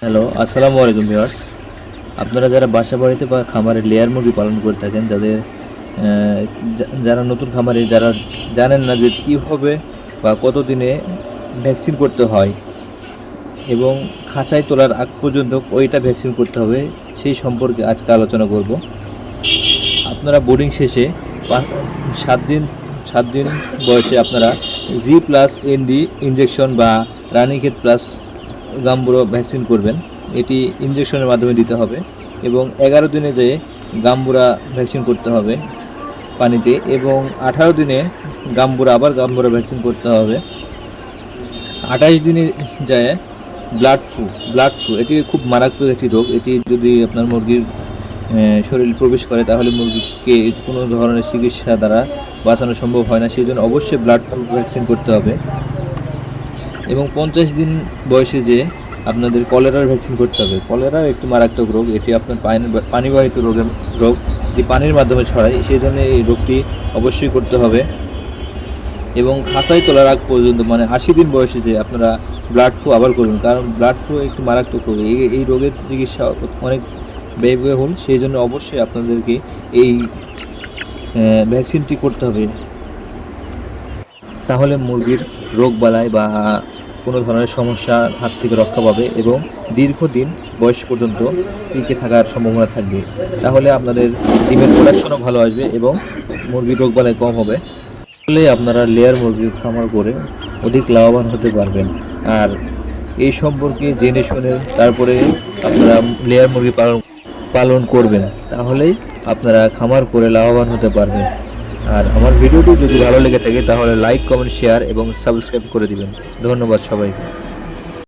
Hello, আসসালামু আলাইকুম viewers. আপনারা যারা বাসা বাড়িতে বা খামারে লেয়ার মুরগি পালন করে থাকেন, যাদের যারা নতুন খামারে যারা জানেন না যে কীভাবে বা কতদিনে ভ্যাকসিন করতে হয় এবং খাঁচায় তোলার আগ পর্যন্ত কয়টা ভ্যাকসিন করতে হবে সেই সম্পর্কে আজকে আলোচনা করব। আপনারা বোর্ডিং শেষে 7 দিন বয়সে আপনারা G+ND ইনজেকশন বা রানীক্ষেত প্লাস গাম্বুরা ভ্যাকসিন করবেন। এটি ইনজেকশনের মাধ্যমে দিতে হবে এবং 11 দিনে যেয়ে গাম্বুরা ভ্যাকসিন করতে হবে পানিতে, এবং 18 দিনে গাম্বুরা ভ্যাকসিন করতে হবে। 28 দিনে যায় ব্লাড ফ্লু এটি খুব মারাত্মক একটি রোগ। এটি যদি আপনার মুরগির শরীরে প্রবেশ করে তাহলে মুরগিকে কোনো ধরনের চিকিৎসা দ্বারা বাঁচানো সম্ভব হয় না। সেই জন্য অবশ্যই ব্লাড ফ্লু ভ্যাকসিন করতে হবে। এবং 50 দিন বয়সে যে আপনাদের কলেরার ভ্যাকসিন করতে হবে। কলেরা একটি মারাত্মক রোগ, এটি আপনার পানিবাহিত রোগ, এটি পানির মাধ্যমে ছড়ায়, সেই জন্য এই রোগটি অবশ্যই করতে হবে। এবং খাঁচায় তোলার আগ পর্যন্ত মানে 80 দিন বয়সে যে আপনারা ব্লাড ফ্লু আবার করবেন, কারণ ব্লাড ফ্লু একটি মারাত্মক রোগ। এই রোগের চিকিৎসা অনেক ব্যয়বহুল, সেই জন্য অবশ্যই আপনাদেরকে এই ভ্যাকসিনটি করতে হবে। তাহলে মুরগির রোগবালাই বা কোনো ধরনের সমস্যার হাত থেকে রক্ষা পাবে এবং দীর্ঘদিন বয়স পর্যন্ত টিকে থাকার সম্ভাবনা থাকবে। তাহলে আপনাদের ডিমের প্রোডাকশনও ভালো আসবে এবং মুরগির রোগবালাই কম হবে। তাহলে আপনারা লেয়ার মুরগির খামার করে অধিক লাভবান হতে পারবেন। আর এই সম্পর্কে জেনে শুনে তারপরে আপনারা লেয়ার মুরগি পালন করবেন, তাহলেই আপনারা খামার করে লাভবান হতে পারবেন। আর আমার ভিডিওটি যদি ভালো লেগে থাকে তাহলে লাইক, কমেন্ট, শেয়ার এবং সাবস্ক্রাইব করে দিবেন। ধন্যবাদ সবাইকে।